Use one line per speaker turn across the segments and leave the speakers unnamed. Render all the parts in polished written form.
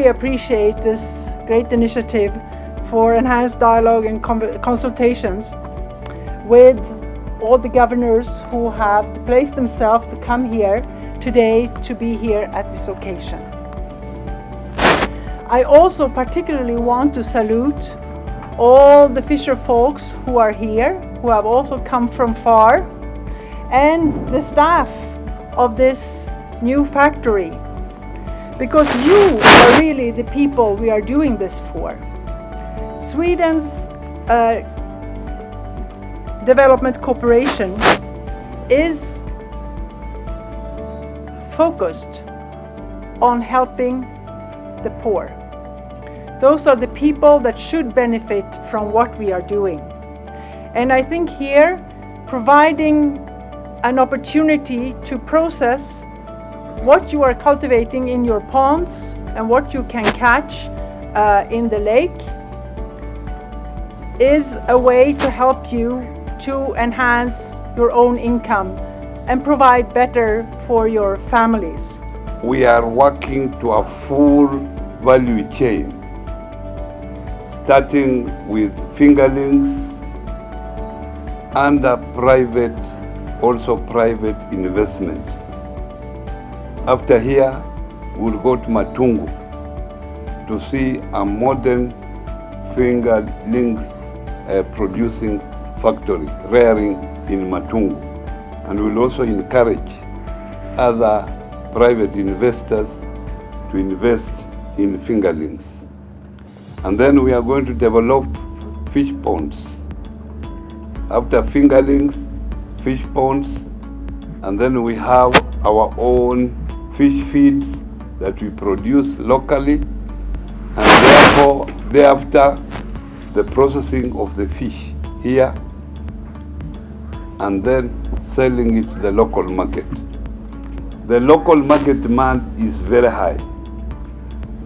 really appreciate this great initiative for enhanced dialogue and consultations with all the governors who have placed themselves to come here today to be here at this occasion. I also particularly want to salute all the fisher folks who are here, who have also come from far, and the staff of this new factory, because you are really the people we are doing this for. Sweden's development cooperation is focused on helping the poor. Those are the people that should benefit from what we are doing. And I think here, providing an opportunity to process what you are cultivating in your ponds and what you can catch in the lake is a way to help you to enhance your own income and provide better for your families.
We are working to a full value chain, starting with fingerlings under private, also private investment. After here, we'll go to Matungu to see a modern fingerlings producing factory, rearing in Matungu. And we'll also encourage other private investors to invest in fingerlings. And then we are going to develop fish ponds. After fingerlings, fish ponds, and then we have our own fish feeds that we produce locally, and therefore, thereafter, the processing of the fish here, and then selling it to the local market. The local market demand is very high,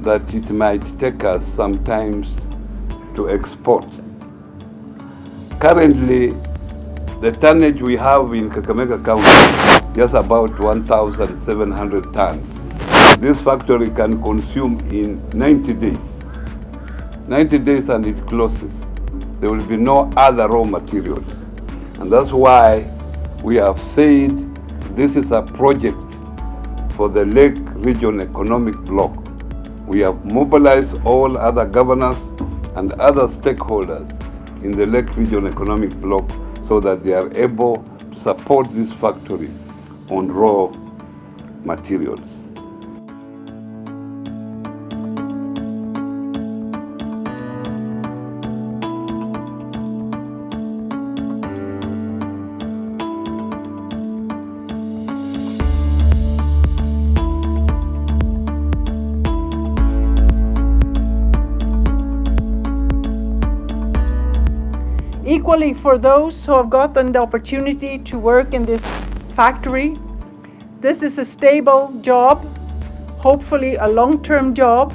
that it might take us sometimes to export. Currently, the tonnage we have in Kakamega County, just about 1,700 tons. This factory can consume in 90 days. 90 days and it closes. There will be no other raw materials. And that's why we have said this is a project for the Lake Region Economic Bloc. We have mobilized all other governors and other stakeholders in the Lake Region Economic Bloc so that they are able to support this factory on raw materials.
Equally, for those who have gotten the opportunity to work in this factory, this is a stable job, hopefully a long-term job,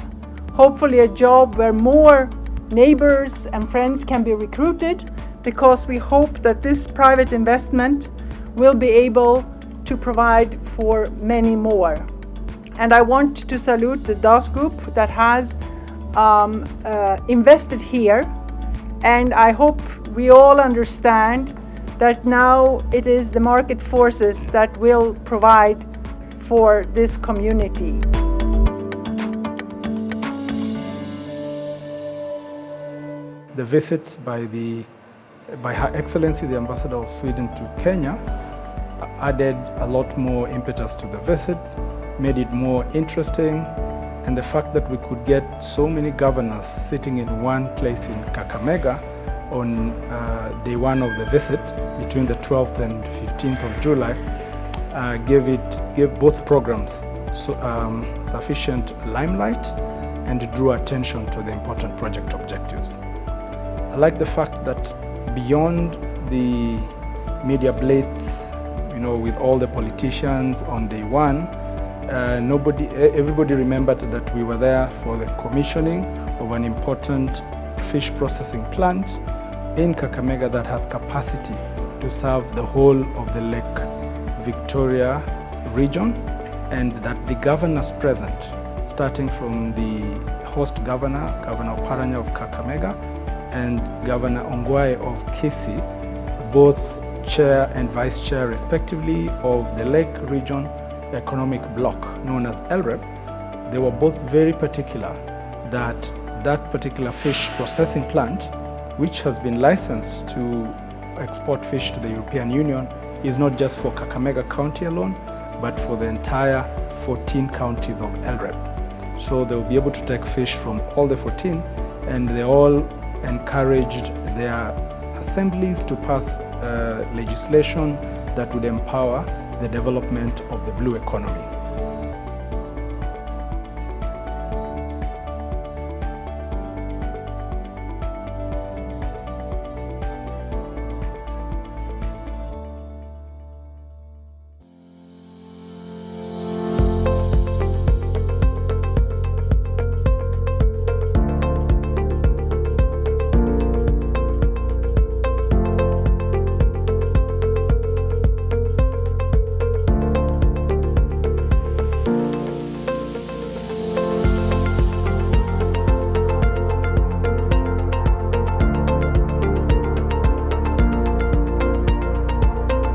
hopefully a job where more neighbors and friends can be recruited, because we hope that this private investment will be able to provide for many more. And I want to salute the DAS Group that has invested here, and I hope we all understand that now it is the market forces that will provide for this community.
The visit by Her Excellency the Ambassador of Sweden to Kenya added a lot more impetus to the visit, made it more interesting, and the fact that we could get so many governors sitting in one place in Kakamega on day one of the visit, between the 12th and 15th of July, gave both programs sufficient limelight and drew attention to the important project objectives. I like the fact that beyond the media blitz, with all the politicians on day one, everybody remembered that we were there for the commissioning of an important fish processing plant in Kakamega that has capacity to serve the whole of the Lake Victoria region, and that the governors present, starting from the host governor, Governor Paranya of Kakamega, and Governor Ongwae of Kisii, both chair and vice chair respectively of the Lake Region Economic Bloc known as LREP. They were both very particular that that particular fish processing plant, which has been licensed to export fish to the European Union, is not just for Kakamega County alone, but for the entire 14 counties of LREP. So they will be able to take fish from all the 14, and they all encouraged their assemblies to pass legislation that would empower the development of the blue economy.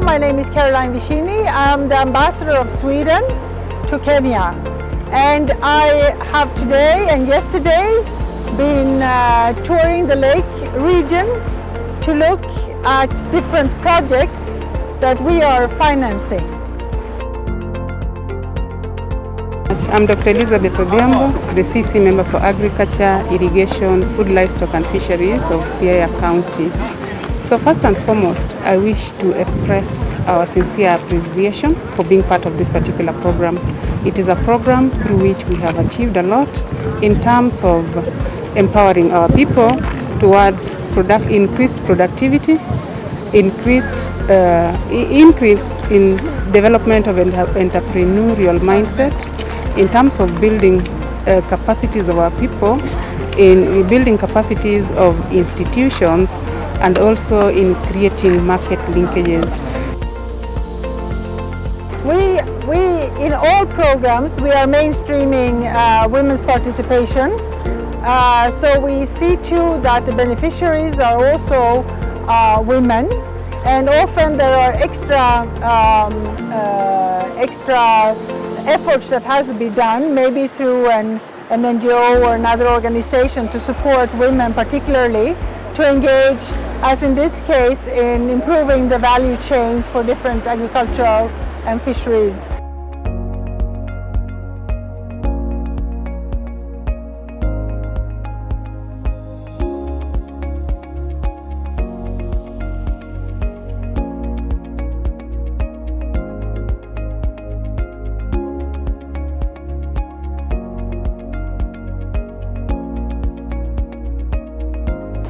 My name is Vicini. I'm the ambassador of Sweden to Kenya. And I have today and yesterday been touring the lake region to look at different projects that we are financing.
I'm Dr. Elizabeth Odhiambo, the CC member for Agriculture, Irrigation, Food, Livestock and Fisheries of Siaya County. So first and foremost, I wish to express our sincere appreciation for being part of this particular program. It is a program through which we have achieved a lot in terms of empowering our people towards increased productivity, increase in development of entrepreneurial mindset, in terms of building capacities of our people, in building capacities of institutions, and also in creating market linkages. In all programs, we are mainstreaming women's participation. So we see too that the beneficiaries are also women, and often there are extra efforts that has to be done, maybe through an NGO or another organization to support women particularly, to engage, as in this case, in improving the value chains for different agricultural and fisheries.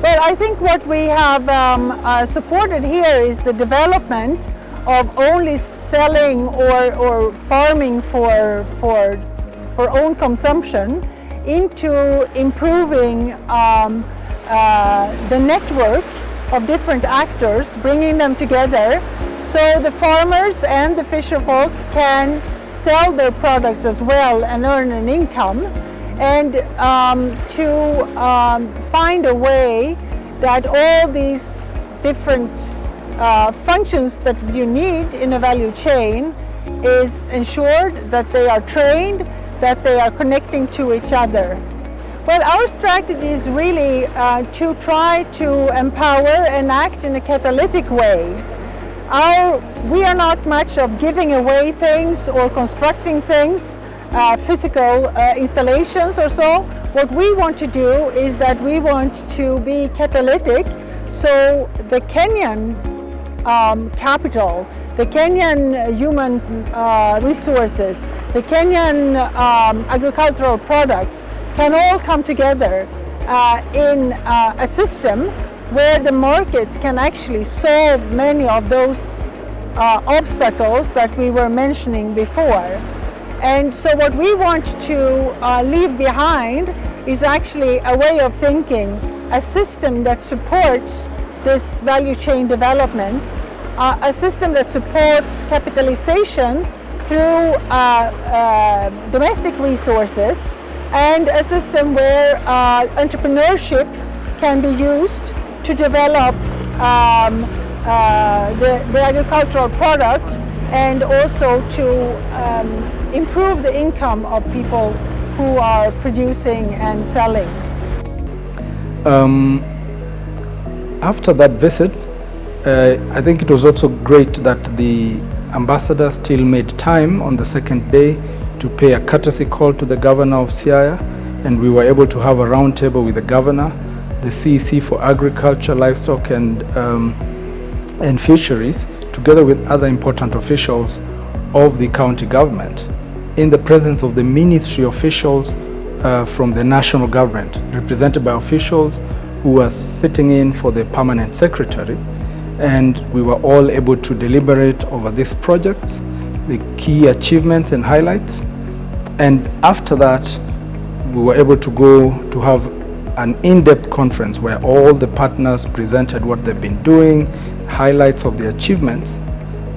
Well, I think what we have supported here is the development of only selling or farming for own consumption into improving the network of different actors, bringing them together so the farmers and the fisherfolk can sell their products as well and earn an income, and to find a way that all these different functions that you need in a value chain is ensured, that they are trained, that they are connecting to each other. Well, our strategy is really to try to empower and act in a catalytic way. We are not much of giving away things or constructing things, physical installations or so. What we want to do is that we want to be catalytic, so the Kenyan capital, the Kenyan human resources, the Kenyan agricultural products can all come together in a system where the market can actually solve many of those obstacles that we were mentioning before. And so what we want to leave behind is actually a way of thinking, a system that supports this value chain development, a system that supports capitalization through domestic resources, and a system where entrepreneurship can be used to develop the agricultural product and also to improve the income of people who are producing and selling.
After that visit, I think it was also great that the ambassador still made time on the second day to pay a courtesy call to the governor of Siaya, and we were able to have a round table with the governor, the CEC for agriculture, livestock and fisheries, together with other important officials of the county government, in the presence of the ministry officials from the national government, represented by officials who were sitting in for the permanent secretary. And we were all able to deliberate over these projects, the key achievements and highlights. And after that, we were able to go to have an in-depth conference where all the partners presented what they've been doing, highlights of the achievements,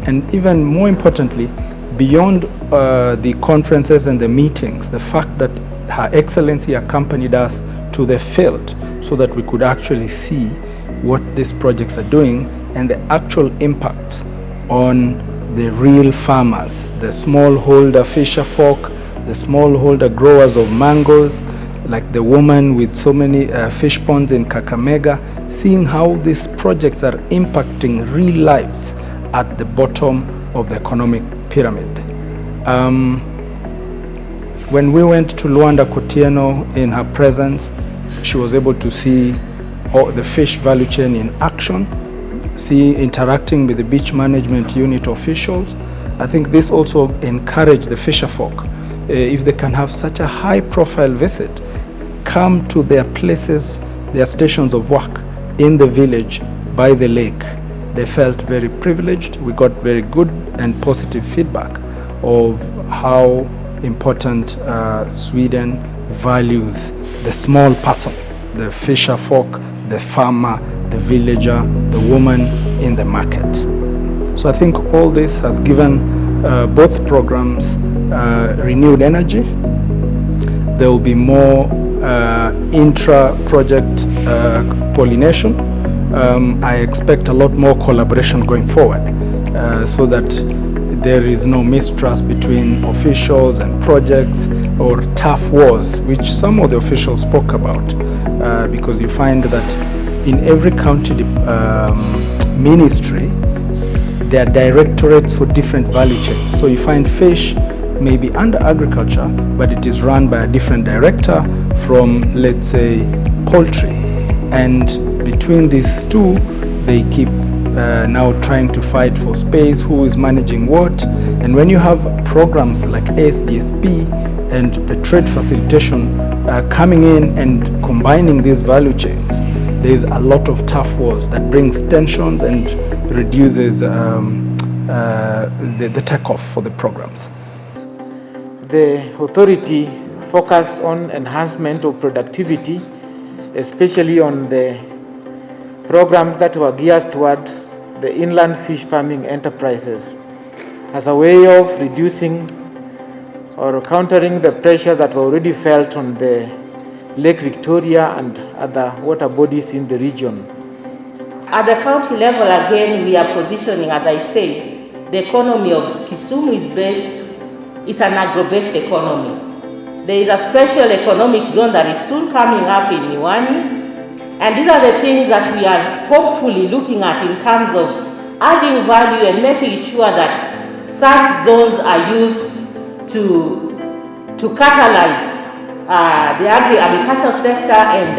and even more importantly, beyond the conferences and the meetings, the fact that Her Excellency accompanied us to the field so that we could actually see what these projects are doing and the actual impact on the real farmers, the smallholder fisher folk, the smallholder growers of mangoes, like the woman with so many fish ponds in Kakamega, seeing how these projects are impacting real lives at the bottom of the economic pyramid. When we went to Luanda Kotieno in her presence, she was able to see the fish value chain in action, interacting with the beach management unit officials. I think this also encouraged the fisher folk, if they can have such a high profile visit, come to their places, their stations of work in the village by the lake. They felt very privileged. We got very good and positive feedback of how important Sweden values the small person, the fisher folk, the farmer, the villager, the woman in the market. So I think all this has given both programs renewed energy. There will be more intra-project pollination. I expect a lot more collaboration going forward so that there is no mistrust between officials and projects or tough wars, which some of the officials spoke about, because you find that in every county ministry, there are directorates for different value chains. So you find fish may be under agriculture, but it is run by a different director from, let's say, poultry. And between these two, they keep now trying to fight for space, who is managing what. And when you have programs like ASDSP and the trade facilitation coming in and combining these value chains, there's a lot of tough wars that brings tensions and reduces the takeoff for the programs.
The authority focused on enhancement of productivity, especially on the programs that were geared towards the inland fish farming enterprises as a way of reducing or countering the pressure that were already felt on the Lake Victoria and other water bodies in the region.
At the county level, again, we are positioning, as I say, the economy of Kisumu is an agro-based economy. There is a special economic zone that is soon coming up in Lutonyi, and these are the things that we are hopefully looking at in terms of adding value and making sure that such zones are used to catalyze the agricultural sector, and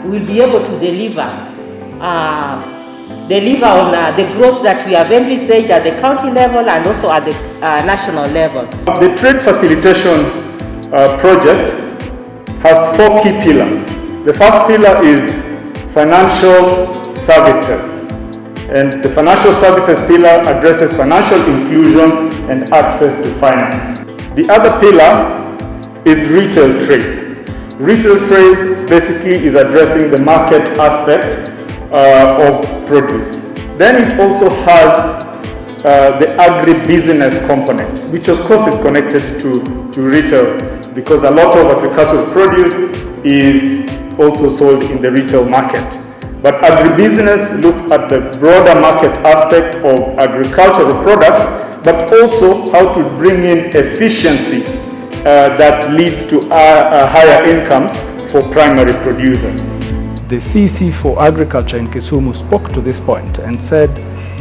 we'll be able to deliver on the growth that we have already said at the county level and also at the national level.
The trade facilitation project has 4 key pillars. The first pillar is financial services, and the financial services pillar addresses financial inclusion and access to finance. The other pillar is retail trade. Retail trade basically is addressing the market aspect of produce. Then it also has the agribusiness component, which of course is connected to retail, because a lot of agricultural produce is also sold in the retail market. But agribusiness looks at the broader market aspect of agricultural products, but also how to bring in efficiency that leads to higher incomes for primary producers.
The CEC for Agriculture in Kisumu spoke to this point and said,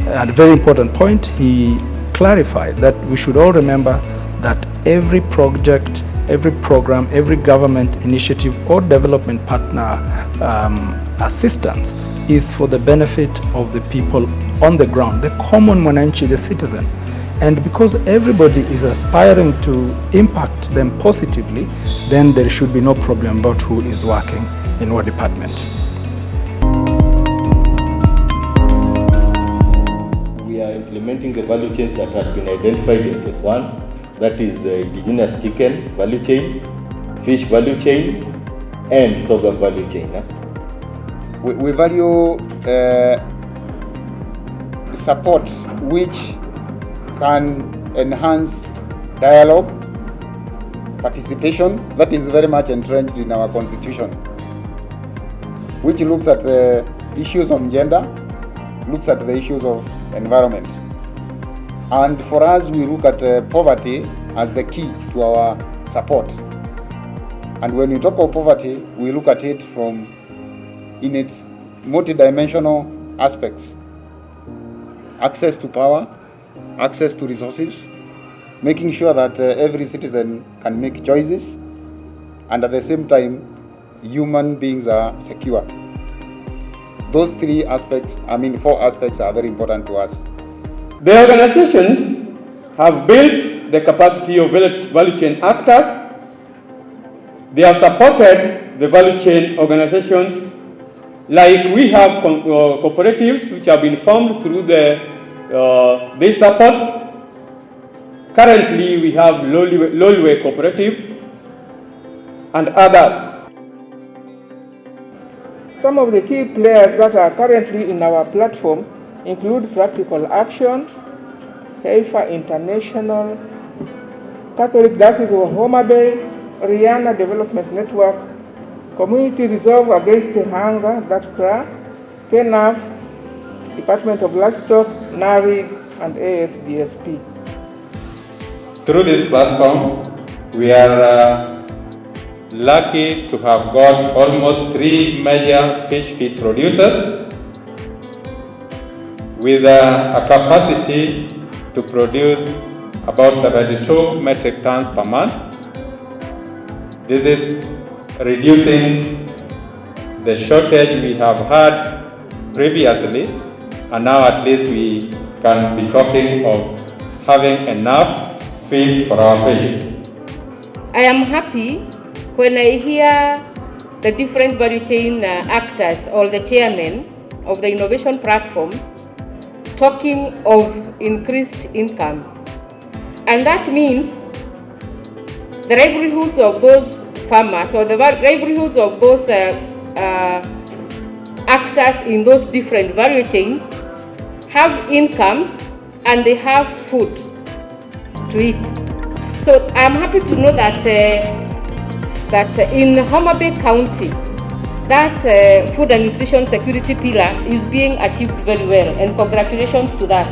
at a very important point, he clarified that we should all remember that every project, every program, every government initiative or development partner assistance is for the benefit of the people on the ground, the common mwananchi, the citizen. And because everybody is aspiring to impact them positively, then there should be no problem about who is working in what department.
We are implementing the value chains that had been identified in phase 1. That is the indigenous chicken value chain, fish value chain, and sorghum value chain.
We value support which can enhance dialogue, participation, that is very much entrenched in our constitution, which looks at the issues of gender, looks at the issues of environment. And for us, we look at poverty as the key to our support. And when we talk of poverty, we look at it in its multidimensional aspects. Access to power, access to resources, making sure that every citizen can make choices, and at the same time, human beings are secure. Those 4 aspects are very important to us.
The organizations have built the capacity of value chain actors. They have supported the value chain organizations, like we have cooperatives which have been formed through this support. Currently, we have Lolwe Cooperative and others.
Some of the key players that are currently in our platform include Practical Action, Heifa International, Catholic Diocese of Homa Bay, Rihanna Development Network, Community Resolve Against Hunger, that's CRA, KNAF, Department of Livestock, NARI, and ASDSP.
Through this platform, we are lucky to have got almost 3 major fish feed producers with a capacity to produce about 72 metric tons per month. This is reducing the shortage we have had previously, and now at least we can be talking of having enough feed for our fish.
I am happy when I hear the different value chain actors or the chairmen of the innovation platforms talking of increased incomes. And that means the livelihoods of those farmers or the livelihoods of those actors in those different value chains have incomes and they have food to eat. So I'm happy to know that in Homa Bay County, that food and nutrition security pillar is being achieved very well, and congratulations to that.